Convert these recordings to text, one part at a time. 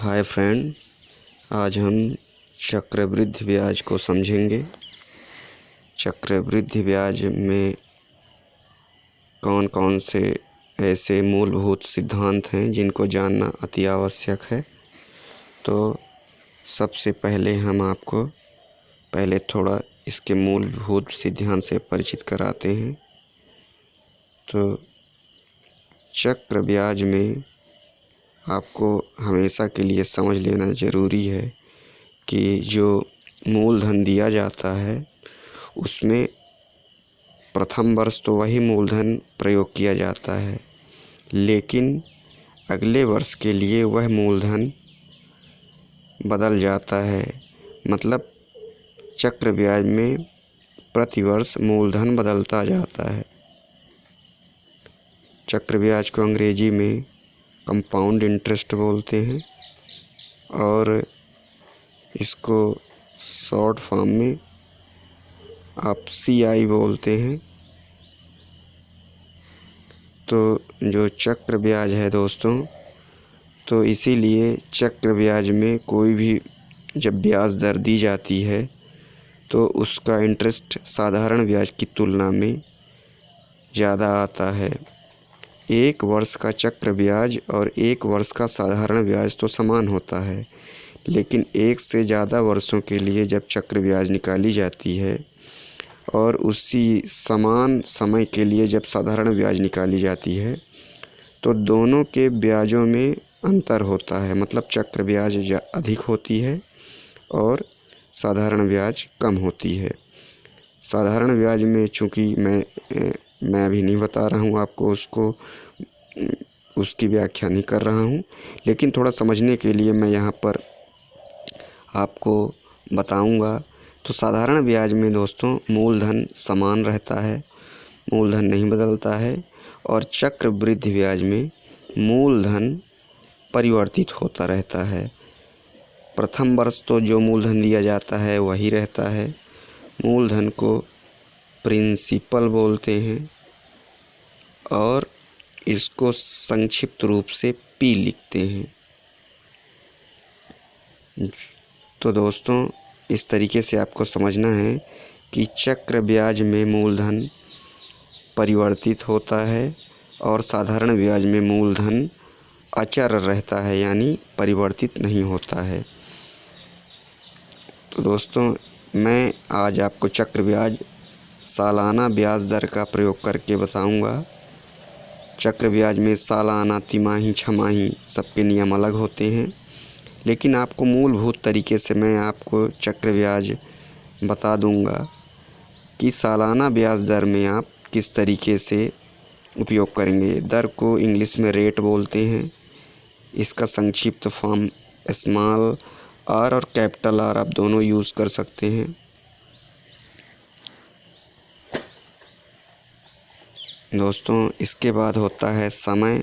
Hi friend, आज हम चक्रवृद्धि ब्याज को समझेंगे। चक्रवृद्धि ब्याज में कौन कौन से ऐसे मूलभूत सिद्धांत हैं जिनको जानना अति आवश्यक है। तो सबसे पहले हम आपको थोड़ा इसके मूलभूत सिद्धांत से परिचित कराते हैं। तो चक्र ब्याज में आपको हमेशा के लिए समझ लेना ज़रूरी है कि जो मूलधन दिया जाता है उसमें प्रथम वर्ष तो वही मूलधन प्रयोग किया जाता है, लेकिन अगले वर्ष के लिए वह मूलधन बदल जाता है। मतलब चक्र ब्याज में प्रतिवर्ष मूलधन बदलता जाता है। चक्र ब्याज को अंग्रेजी में कंपाउंड इंटरेस्ट बोलते हैं और इसको शॉर्ट फॉर्म में आप CI बोलते हैं। तो जो चक्र ब्याज है दोस्तों, तो इसीलिए चक्र ब्याज में कोई भी जब ब्याज दर दी जाती है तो उसका इंटरेस्ट साधारण ब्याज की तुलना में ज़्यादा आता है। एक वर्ष का चक्र ब्याज और एक वर्ष का साधारण ब्याज तो समान होता है, लेकिन एक से ज़्यादा वर्षों के लिए जब चक्र ब्याज निकाली जाती है और उसी समान समय के लिए जब साधारण ब्याज निकाली जाती है तो दोनों के ब्याजों में अंतर होता है। मतलब चक्र ब्याज अधिक होती है और साधारण ब्याज कम होती है। साधारण ब्याज में चूँकि मैं अभी नहीं बता रहा हूँ आपको, उसकी व्याख्या नहीं कर रहा हूँ, लेकिन थोड़ा समझने के लिए मैं यहाँ पर आपको बताऊँगा। तो साधारण ब्याज में दोस्तों मूलधन समान रहता है, मूलधन नहीं बदलता है, और चक्रवृद्धि ब्याज में मूलधन परिवर्तित होता रहता है। प्रथम वर्ष तो जो मूलधन दिया जाता है वही रहता है। मूलधन को प्रिंसिपल बोलते हैं और इसको संक्षिप्त रूप से P लिखते हैं। तो दोस्तों इस तरीके से आपको समझना है कि चक्र ब्याज में मूलधन परिवर्तित होता है और साधारण ब्याज में मूलधन अचर रहता है, यानी परिवर्तित नहीं होता है। तो दोस्तों मैं आज आपको चक्र ब्याज सालाना ब्याज दर का प्रयोग करके बताऊंगा। चक्र ब्याज में सालाना, तिमाही, छमाही सबके नियम अलग होते हैं, लेकिन आपको मूलभूत तरीके से मैं आपको चक्र ब्याज बता दूंगा कि सालाना ब्याज दर में आप किस तरीके से उपयोग करेंगे। दर को इंग्लिश में रेट बोलते हैं। इसका संक्षिप्त फॉर्म स्मॉल आर और कैपिटल आर आप दोनों यूज़ कर सकते हैं। दोस्तों इसके बाद होता है समय।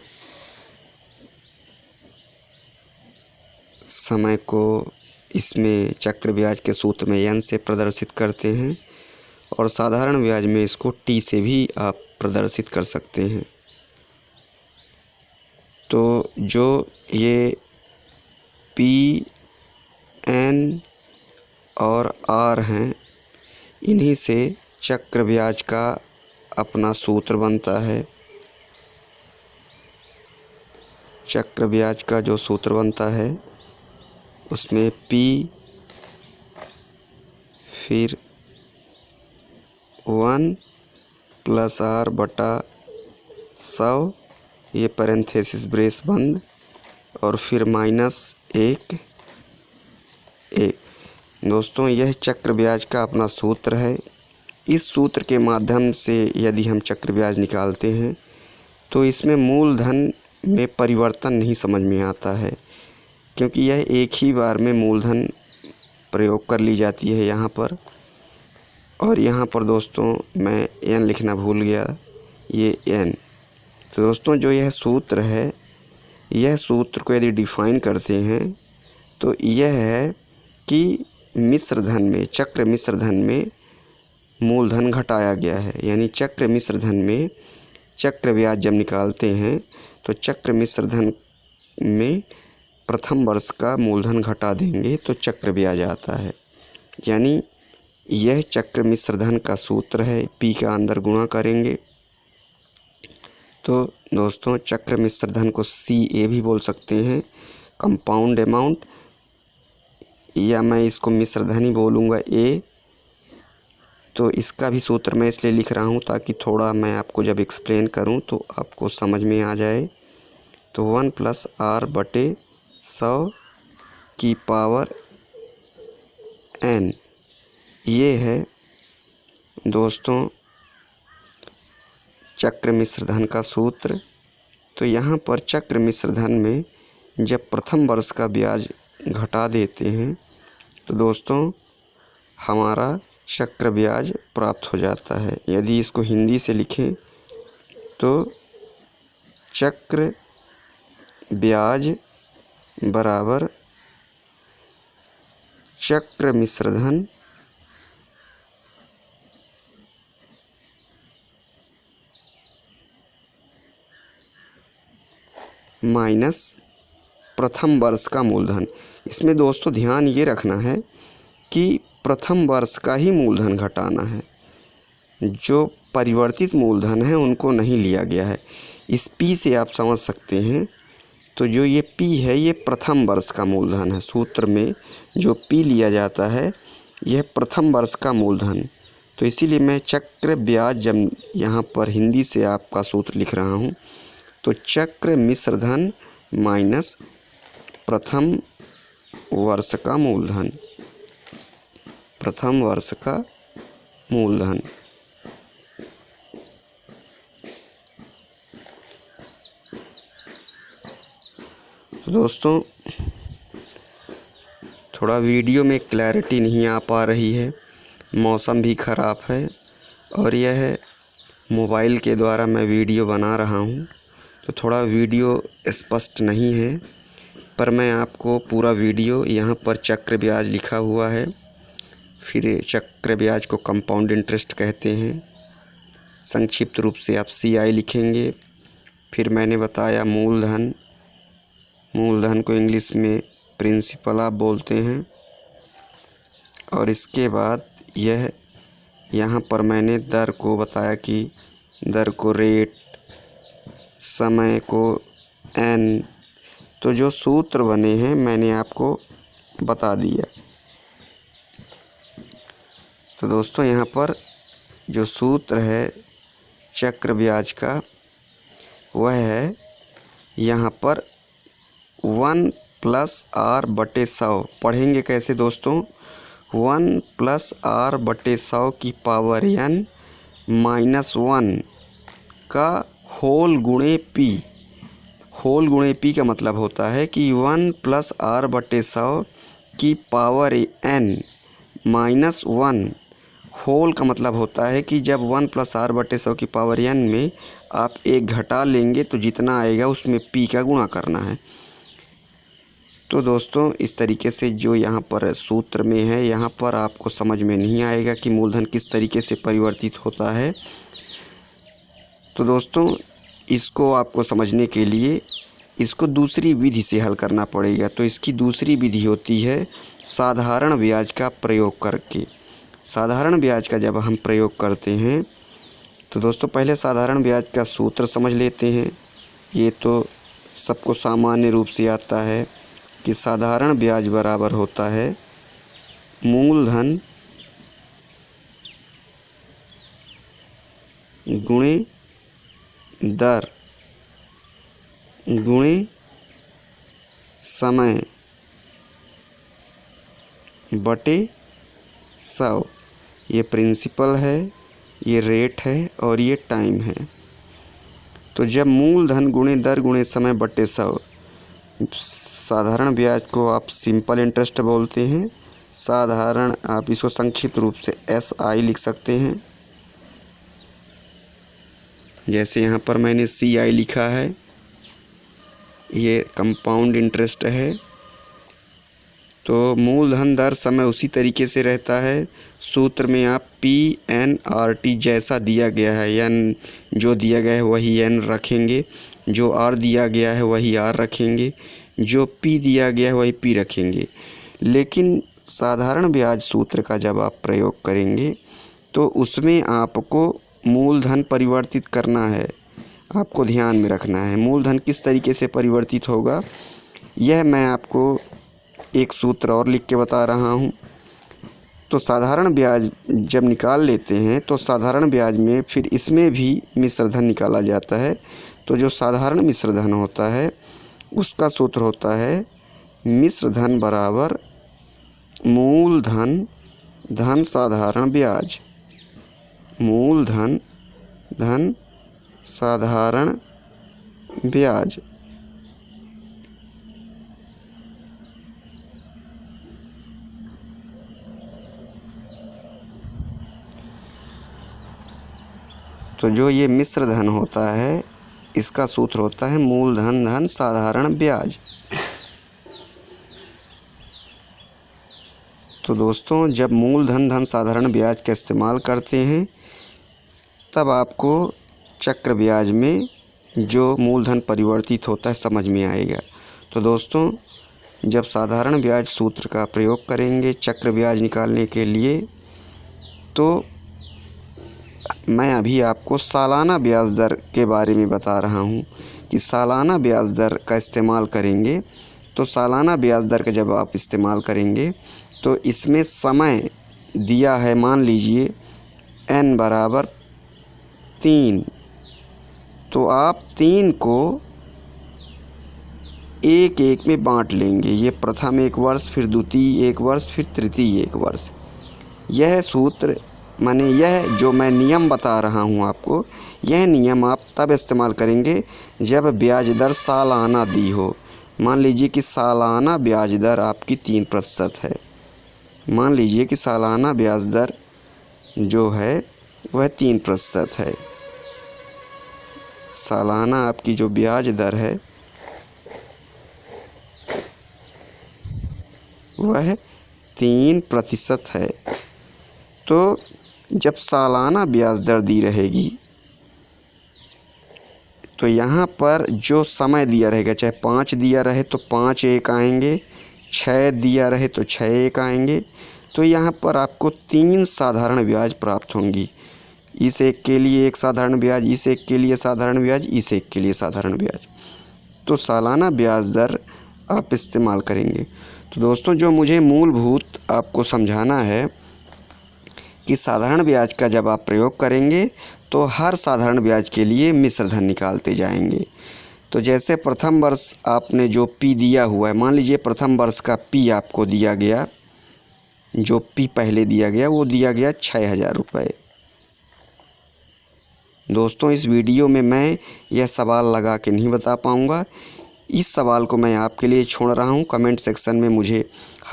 समय को इसमें चक्र ब्याज के सूत्र में N से प्रदर्शित करते हैं और साधारण ब्याज में इसको T से भी आप प्रदर्शित कर सकते हैं। तो जो ये P, N और R हैं, इन्हीं से चक्र ब्याज का अपना सूत्र बनता है। चक्र ब्याज का जो सूत्र बनता है उसमें P फिर 1 + R बटा 100, ये पैरेंथेसिस ब्रेस बंद, और फिर -1। दोस्तों यह चक्र ब्याज का अपना सूत्र है। इस सूत्र के माध्यम से यदि हम चक्र ब्याज निकालते हैं तो इसमें मूलधन में परिवर्तन नहीं समझ में आता है, क्योंकि यह एक ही बार में मूलधन प्रयोग कर ली जाती है यहाँ पर। और यहाँ पर दोस्तों मैं N लिखना भूल गया, ये N। तो दोस्तों जो यह सूत्र है, यह सूत्र को यदि डिफ़ाइन करते हैं तो यह है कि मिश्र धन में, चक्र मिश्र धन में मूलधन घटाया गया है। यानी चक्र मिश्र धन में चक्र ब्याज जब निकालते हैं तो चक्र मिश्र धन में प्रथम वर्ष का मूलधन घटा देंगे तो चक्र ब्याज आता है। यानी यह चक्र मिश्र धन का सूत्र है। पी का अंदर गुणा करेंगे तो दोस्तों चक्र मिश्र धन को CA भी बोल सकते हैं, कंपाउंड अमाउंट, या मैं इसको मिश्र धन ही बोलूँगा A। तो इसका भी सूत्र मैं इसलिए लिख रहा हूँ ताकि थोड़ा मैं आपको जब एक्सप्लेन करूँ तो आपको समझ में आ जाए। तो 1 + R/100 की पावर n, ये है दोस्तों चक्र मिश्र धन का सूत्र। तो यहाँ पर चक्र मिश्र धन में जब प्रथम वर्ष का ब्याज घटा देते हैं तो दोस्तों हमारा चक्र ब्याज प्राप्त हो जाता है। यदि इसको हिंदी से लिखें तो चक्र ब्याज बराबर चक्र मिश्र धन माइनस प्रथम वर्ष का मूलधन। इसमें दोस्तों ध्यान ये रखना है कि प्रथम वर्ष का ही मूलधन घटाना है, जो परिवर्तित मूलधन है उनको नहीं लिया गया है। इस P से आप समझ सकते हैं। तो जो ये P है ये प्रथम वर्ष का मूलधन है। सूत्र में जो P लिया जाता है यह प्रथम वर्ष का मूलधन। तो इसीलिए मैं चक्र ब्याज जब यहाँ पर हिंदी से आपका सूत्र लिख रहा हूँ तो चक्र मिश्र धन माइनस प्रथम वर्ष का मूलधन, प्रथम वर्ष का मूलधन। तो दोस्तों थोड़ा वीडियो में क्लैरिटी नहीं आ पा रही है, मौसम भी ख़राब है और यह मोबाइल के द्वारा मैं वीडियो बना रहा हूँ तो थोड़ा वीडियो स्पष्ट नहीं है। पर मैं आपको पूरा वीडियो, यहाँ पर चक्र ब्याज लिखा हुआ है, फिर चक्र ब्याज को कंपाउंड इंटरेस्ट कहते हैं, संक्षिप्त रूप से आप CI लिखेंगे। फिर मैंने बताया मूलधन, मूलधन को इंग्लिश में प्रिंसिपल आप बोलते हैं। और इसके बाद यह यहाँ पर मैंने दर को बताया कि दर को रेट, समय को n। तो जो सूत्र बने हैं मैंने आपको बता दिया। तो दोस्तों यहाँ पर जो सूत्र है चक्र ब्याज का वह है यहाँ पर 1 + R/100। पढ़ेंगे कैसे दोस्तों? 1 + R/100 की पावर n -1 का होल गुणे P। होल गुणे P का मतलब होता है कि 1 + R/100 की पावर n -1। होल का मतलब होता है कि जब 1 + R/100 की पावर n में आप एक घटा लेंगे तो जितना आएगा उसमें P का गुणा करना है। तो दोस्तों इस तरीके से जो यहाँ पर सूत्र में है, यहाँ पर आपको समझ में नहीं आएगा कि मूलधन किस तरीके से परिवर्तित होता है। तो दोस्तों इसको आपको समझने के लिए इसको दूसरी विधि से हल करना पड़ेगा। तो इसकी दूसरी विधि होती है साधारण ब्याज का प्रयोग करके। साधारण ब्याज का जब हम प्रयोग करते हैं तो दोस्तों पहले साधारण ब्याज का सूत्र समझ लेते हैं। ये तो सबको सामान्य रूप से आता है कि साधारण ब्याज बराबर होता है मूलधन गुणे दर गुणे समय बटे 100। ये प्रिंसिपल है, ये रेट है और ये टाइम है। तो जब मूलधन गुणे दर गुणे समय बटे 100, साधारण ब्याज को आप सिंपल इंटरेस्ट बोलते हैं। साधारण आप इसको संक्षिप्त रूप से SI लिख सकते हैं। जैसे यहाँ पर मैंने CI लिखा है, ये कंपाउंड इंटरेस्ट है। तो मूलधन दर समय उसी तरीके से रहता है। सूत्र में आप PNRT जैसा दिया गया है, n जो दिया गया है वही n रखेंगे, जो R दिया गया है वही R रखेंगे, जो P दिया गया है वही P रखेंगे। लेकिन साधारण ब्याज सूत्र का जब आप प्रयोग करेंगे तो उसमें आपको मूलधन परिवर्तित करना है, आपको ध्यान में रखना है। मूलधन किस तरीके से परिवर्तित होगा यह मैं आपको एक सूत्र और लिख के बता रहा हूँ। तो साधारण ब्याज जब निकाल लेते हैं तो साधारण ब्याज में फिर इसमें भी मिश्रधन निकाला जाता है। तो जो साधारण मिश्रधन होता है उसका सूत्र होता है मिश्रधन बराबर मूलधन धन साधारण ब्याज। मूलधन धन साधारण ब्याज। तो जो ये मिश्रधन होता है इसका सूत्र होता है मूलधन धन साधारण ब्याज। तो दोस्तों जब मूलधन धन साधारण ब्याज का इस्तेमाल करते हैं तब आपको चक्र ब्याज में जो मूलधन परिवर्तित होता है समझ में आएगा। तो दोस्तों जब साधारण ब्याज सूत्र का प्रयोग करेंगे चक्र ब्याज निकालने के लिए तो मैं अभी आपको सालाना ब्याज दर के बारे में बता रहा हूँ कि सालाना ब्याज दर का इस्तेमाल करेंगे। तो सालाना ब्याज दर का जब आप इस्तेमाल करेंगे तो इसमें समय दिया है, मान लीजिए n बराबर 3। तो आप 3 को एक एक में बांट लेंगे। ये प्रथम एक वर्ष, फिर द्वितीय एक वर्ष, फिर तृतीय एक वर्ष। यह सूत्र माने यह जो मैं नियम बता रहा हूँ आपको, यह नियम आप तब इस्तेमाल करेंगे जब ब्याज दर सालाना दी हो। मान लीजिए कि सालाना ब्याज दर आपकी 3% है। मान लीजिए कि सालाना ब्याज दर जो है वह 3% है। सालाना आपकी जो ब्याज दर है वह 3% है। तो जब सालाना ब्याज दर दी रहेगी तो यहाँ पर जो समय दिया रहेगा, चाहे 5 दिया रहे तो 5 एक आएंगे, 6 दिया रहे तो 6 एक आएंगे। तो यहाँ पर आपको 3 साधारण ब्याज प्राप्त होंगी। इस एक के लिए एक साधारण ब्याज, इस एक के लिए साधारण ब्याज, इस एक के लिए साधारण ब्याज। तो सालाना ब्याज दर आप इस्तेमाल करेंगे। तो दोस्तों जो मुझे मूलभूत आपको समझाना है कि साधारण ब्याज का जब आप प्रयोग करेंगे तो हर साधारण ब्याज के लिए मिश्रधन निकालते जाएंगे। तो जैसे प्रथम वर्ष आपने जो P दिया हुआ है, मान लीजिए प्रथम वर्ष का P आपको दिया गया, जो P पहले दिया गया वो दिया गया 6000 रुपये। दोस्तों इस वीडियो में मैं यह सवाल लगा के नहीं बता पाऊँगा। इस सवाल को मैं आपके लिए छोड़ रहा हूँ। कमेंट सेक्शन में मुझे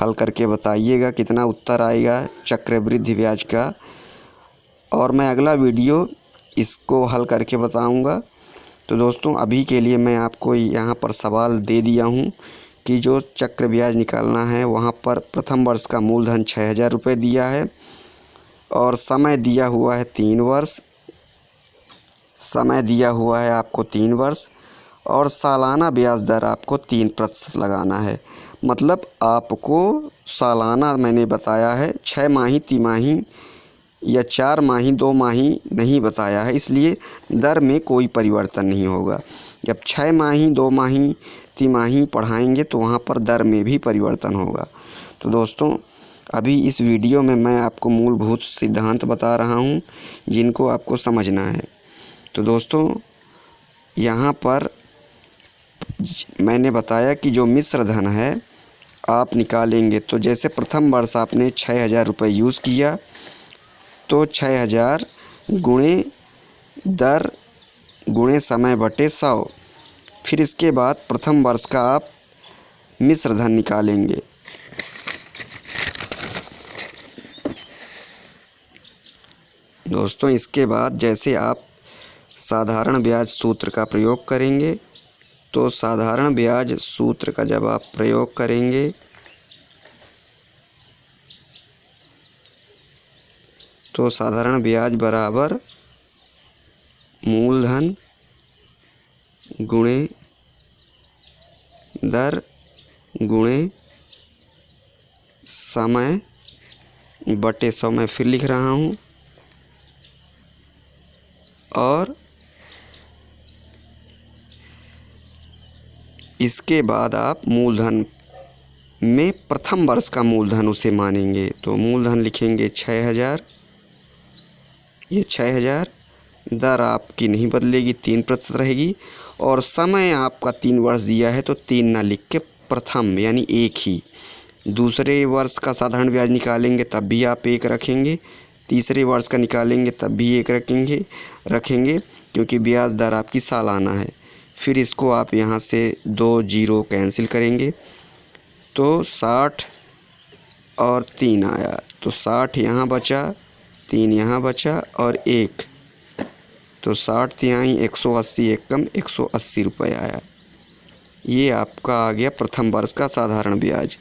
हल करके बताइएगा कितना उत्तर आएगा चक्रवृद्धि ब्याज का, और मैं अगला वीडियो इसको हल करके बताऊंगा। तो दोस्तों अभी के लिए मैं आपको यहाँ पर सवाल दे दिया हूँ कि जो चक्र ब्याज निकालना है वहाँ पर प्रथम वर्ष का मूलधन 6000 रुपये दिया है और समय दिया हुआ है 3 वर्ष। समय दिया हुआ है आपको 3 वर्ष और सालाना ब्याज दर आपको 3% लगाना है। मतलब आपको सालाना मैंने बताया है, 6 माही, तिमाही या 4 माही, 2 माही नहीं बताया है, इसलिए दर में कोई परिवर्तन नहीं होगा। जब 6 माही, 2 माही, तिमाही पढ़ाएंगे तो वहाँ पर दर में भी परिवर्तन होगा। तो दोस्तों अभी इस वीडियो में मैं आपको मूलभूत सिद्धांत बता रहा हूँ जिनको आपको समझना है। तो दोस्तों यहाँ पर मैंने बताया कि जो मिश्रधन है आप निकालेंगे। तो जैसे प्रथम वर्ष आपने 6000 रुपये यूज़ किया तो 6000 गुणे दर गुणे समय बटे 100। फिर इसके बाद प्रथम वर्ष का आप मिश्रधन निकालेंगे। दोस्तों इसके बाद जैसे आप साधारण ब्याज सूत्र का प्रयोग करेंगे तो साधारण ब्याज सूत्र का जब आप प्रयोग करेंगे तो साधारण ब्याज बराबर मूलधन गुणे दर गुणे समय बटे 100 मैं फिर लिख रहा हूँ, और इसके बाद आप मूलधन में प्रथम वर्ष का मूलधन उसे मानेंगे। तो मूलधन लिखेंगे 6000, ये 6000, दर आपकी नहीं बदलेगी, 3% रहेगी, और समय आपका 3 वर्ष दिया है तो 3 ना लिख के प्रथम यानी 1 ही। दूसरे वर्ष का साधारण ब्याज निकालेंगे तब भी आप 1 रखेंगे, तीसरे वर्ष का निकालेंगे तब भी 1 रखेंगे क्योंकि ब्याज दर आपकी सालाना है। फिर इसको आप यहाँ से 2 जीरो कैंसिल करेंगे तो 60 और 3 आया, तो 60 यहाँ बचा, 3 यहाँ बचा और 1, तो 60 तिहाई 180, एक कम 180 रुपये आया। ये आपका आ गया प्रथम वर्ष का साधारण ब्याज।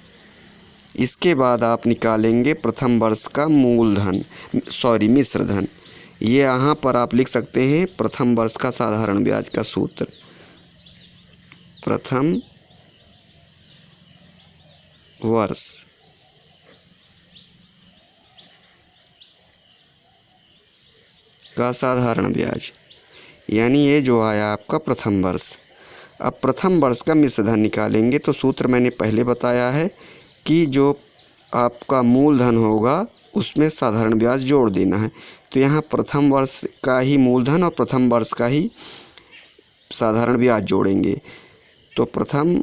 इसके बाद आप निकालेंगे प्रथम वर्ष का मूलधन, मिश्रधन। ये यहाँ पर आप लिख सकते हैं प्रथम वर्ष का साधारण ब्याज का सूत्र। प्रथम वर्ष का साधारण ब्याज, यानी ये जो आया आपका प्रथम वर्ष। अब प्रथम वर्ष का मिश्रधन निकालेंगे तो सूत्र मैंने पहले बताया है कि जो आपका मूलधन होगा उसमें साधारण ब्याज जोड़ देना है। तो यहाँ प्रथम वर्ष का ही मूलधन और प्रथम वर्ष का ही साधारण ब्याज जोड़ेंगे। तो प्रथम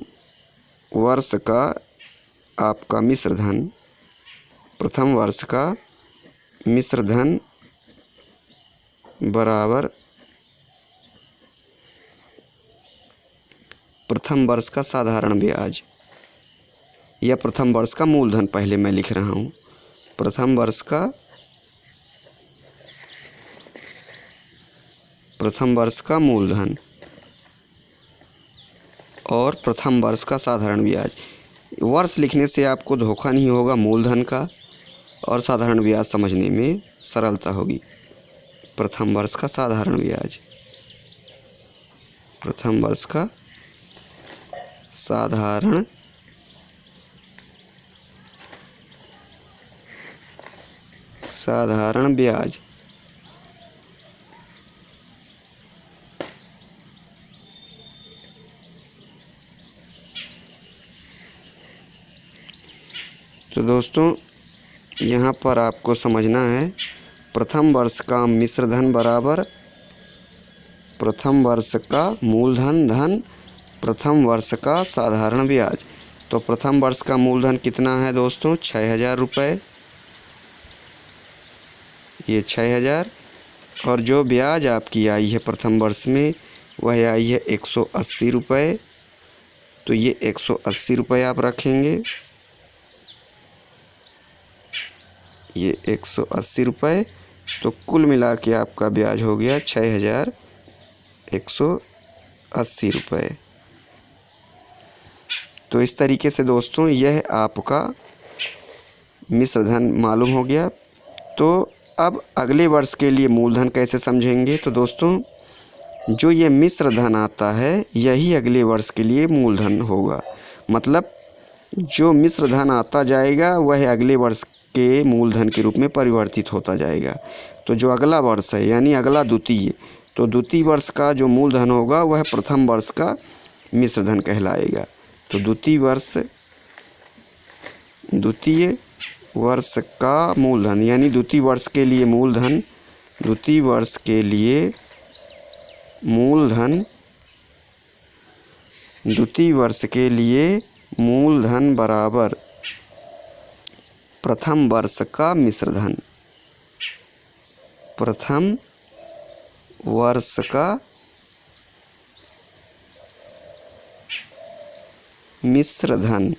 वर्ष का आपका मिश्रधन, प्रथम वर्ष का मिश्रधन बराबर प्रथम वर्ष का साधारण ब्याज या प्रथम वर्ष का मूलधन, पहले मैं लिख रहा हूँ प्रथम वर्ष का मूलधन और प्रथम वर्ष का साधारण ब्याज। वर्ष लिखने से आपको धोखा नहीं होगा मूलधन का, और साधारण ब्याज समझने में सरलता होगी। प्रथम वर्ष का साधारण ब्याज, प्रथम वर्ष का साधारण ब्याज। तो दोस्तों यहाँ पर आपको समझना है प्रथम वर्ष का मिश्रधन बराबर प्रथम वर्ष का मूलधन धन प्रथम वर्ष का साधारण ब्याज। तो प्रथम वर्ष का मूलधन कितना है दोस्तों? 6000 रुपये, ये 6000, और जो ब्याज आपकी आई है प्रथम वर्ष में वह आई है 180 रुपये। तो ये 180 रुपये आप रखेंगे, ये 180 रुपये। तो कुल मिला के आपका ब्याज हो गया 6180 रुपये। तो इस तरीके से दोस्तों यह आपका मिश्रधन मालूम हो गया। तो अब अगले वर्ष के लिए मूलधन कैसे समझेंगे? तो दोस्तों जो ये मिश्रधन आता है यही अगले वर्ष के लिए मूलधन होगा। मतलब जो मिश्रधन आता जाएगा वह अगले वर्ष के मूलधन के रूप में परिवर्तित होता जाएगा। तो जो अगला वर्ष है यानी अगला द्वितीय, तो द्वितीय वर्ष का जो मूलधन होगा वह प्रथम वर्ष का मिश्रधन कहलाएगा। तो द्वितीय वर्ष का मूलधन यानी द्वितीय वर्ष के लिए मूलधन, द्वितीय वर्ष के लिए मूलधन बराबर प्रथम वर्ष का मिश्रधन, प्रथम वर्ष का मिश्रधन।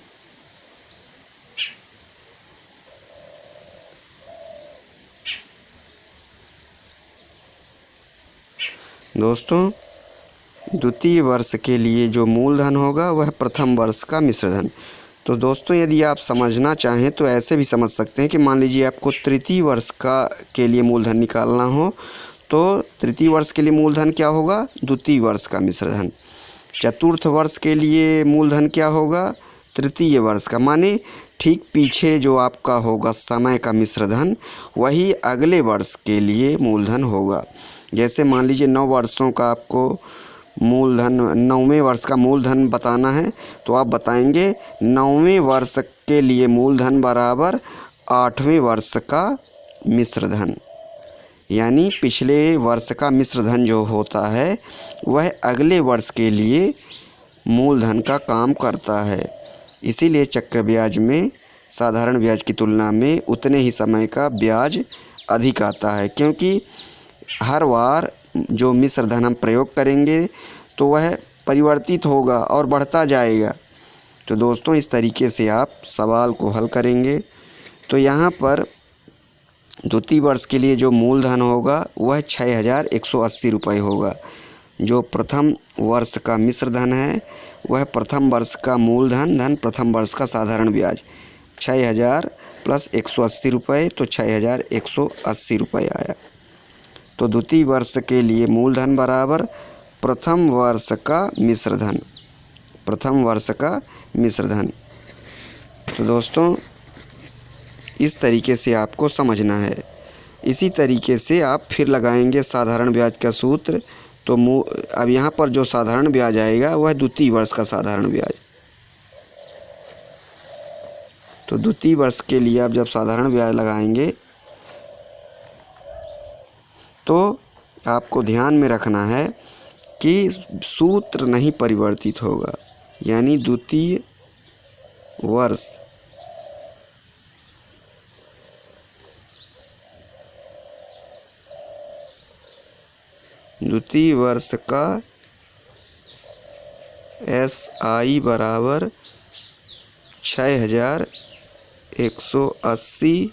दोस्तों द्वितीय वर्ष के लिए जो मूलधन होगा वह प्रथम वर्ष का मिश्रधन। तो दोस्तों यदि आप समझना चाहें तो ऐसे भी समझ सकते हैं कि मान लीजिए आपको तृतीय वर्ष के लिए मूलधन निकालना हो तो तृतीय वर्ष के लिए मूलधन क्या होगा? द्वितीय वर्ष का मिश्रधन। चतुर्थ वर्ष के लिए मूलधन क्या होगा? तृतीय वर्ष का, माने ठीक पीछे जो आपका होगा समय का मिश्र धन, वही अगले वर्ष के लिए मूलधन होगा। जैसे मान लीजिए 9 वर्षों का आपको मूलधन, 9वें वर्ष का मूलधन बताना है, तो आप बताएंगे 9वें वर्ष के लिए मूलधन बराबर 8वें वर्ष का मिश्र धन। यानी पिछले वर्ष का मिश्र धन जो होता है वह अगले वर्ष के लिए मूलधन का काम करता है। इसीलिए चक्र ब्याज में साधारण ब्याज की तुलना में उतने ही समय का ब्याज अधिक आता है, क्योंकि हर बार जो मिश्र धन हम प्रयोग करेंगे तो वह परिवर्तित होगा और बढ़ता जाएगा। तो दोस्तों इस तरीके से आप सवाल को हल करेंगे। तो यहाँ पर द्वितीय वर्ष के लिए जो मूलधन होगा वह 6180 रुपये होगा। जो प्रथम वर्ष का मिश्र धन है वह प्रथम वर्ष का मूलधन धन प्रथम वर्ष का साधारण ब्याज 6000 प्लस 180 रुपये, तो 6180 रुपये आया। तो द्वितीय वर्ष के लिए मूलधन बराबर प्रथम वर्ष का मिश्र धन, प्रथम वर्ष का मिश्र धन। तो दोस्तों इस तरीके से आपको समझना है। इसी तरीके से आप फिर लगाएंगे साधारण ब्याज का सूत्र। तो अब यहाँ पर जो साधारण ब्याज आएगा वह द्वितीय वर्ष का साधारण ब्याज। तो द्वितीय वर्ष के लिए आप जब साधारण ब्याज लगाएंगे तो आपको ध्यान में रखना है कि सूत्र नहीं परिवर्तित होगा। यानी द्वितीय वर्ष का SI बराबर 6180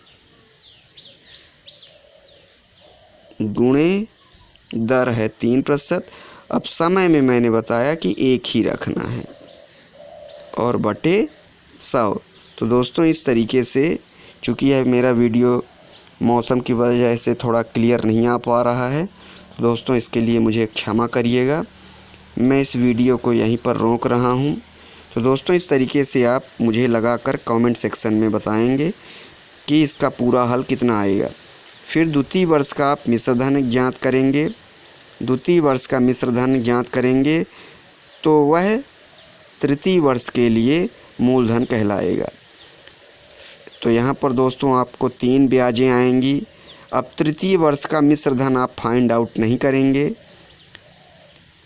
गुणे दर है 3%। अब समय में मैंने बताया कि एक ही रखना है और बटे 100। तो दोस्तों इस तरीके से, चूँकि यह मेरा वीडियो मौसम की वजह से थोड़ा क्लियर नहीं आ पा रहा है, तो दोस्तों इसके लिए मुझे क्षमा करिएगा। मैं इस वीडियो को यहीं पर रोक रहा हूं। तो दोस्तों इस तरीके से आप मुझे लगाकर कमेंट सेक्शन में बताएंगे कि इसका पूरा हल कितना आएगा। फिर द्वितीय वर्ष का आप मिश्र धन ज्ञात करेंगे। द्वितीय वर्ष का मिश्र धन ज्ञात करेंगे तो वह तृतीय वर्ष के लिए मूलधन कहलाएगा। तो यहाँ पर दोस्तों आपको 3 ब्याजें आएंगी। अब तृतीय वर्ष का मिश्र धन आप फाइंड आउट नहीं करेंगे।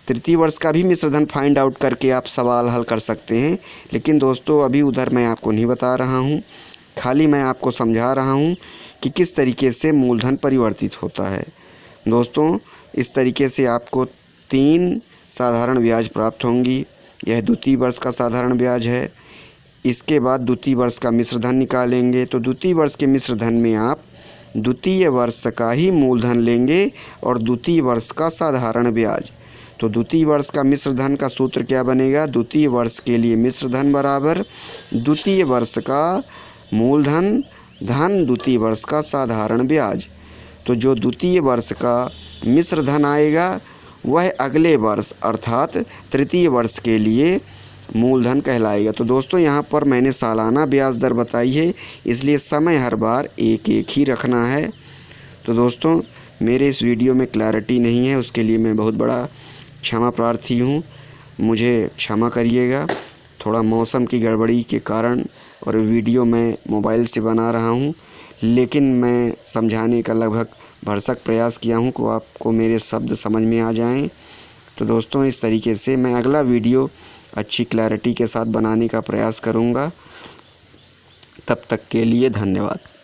तृतीय वर्ष का भी मिश्र धन फाइंड आउट करके आप सवाल हल कर सकते हैं, लेकिन दोस्तों अभी उधर मैं आपको नहीं बता रहा हूँ। खाली मैं आपको समझा रहा हूँ कि किस तरीके से मूलधन परिवर्तित होता है। दोस्तों इस तरीके से आपको 3 साधारण ब्याज प्राप्त होंगी। यह द्वितीय वर्ष का साधारण ब्याज है। इसके बाद द्वितीय वर्ष का मिश्र धन निकालेंगे। तो द्वितीय वर्ष के मिश्र धन में आप द्वितीय वर्ष का ही मूलधन लेंगे और द्वितीय वर्ष का साधारण ब्याज। तो द्वितीय वर्ष का मिश्र धन का सूत्र क्या बनेगा? द्वितीय वर्ष के लिए मिश्र धन बराबर द्वितीय वर्ष का मूलधन धन द्वितीय वर्ष का साधारण ब्याज। तो जो द्वितीय वर्ष का मिश्र धन आएगा वह अगले वर्ष अर्थात तृतीय वर्ष के लिए मूलधन कहलाएगा। तो दोस्तों यहाँ पर मैंने सालाना ब्याज दर बताई है, इसलिए समय हर बार एक एक ही रखना है। तो दोस्तों मेरे इस वीडियो में क्लैरिटी नहीं है, उसके लिए मैं बहुत बड़ा क्षमा प्रार्थी हूँ। मुझे क्षमा करिएगा। थोड़ा मौसम की गड़बड़ी के कारण और वीडियो मैं मोबाइल से बना रहा हूँ, लेकिन मैं समझाने का लगभग भरसक प्रयास किया हूँ कि आपको मेरे शब्द समझ में आ जाएं। तो दोस्तों इस तरीके से मैं अगला वीडियो अच्छी क्लैरिटी के साथ बनाने का प्रयास करूँगा। तब तक के लिए धन्यवाद।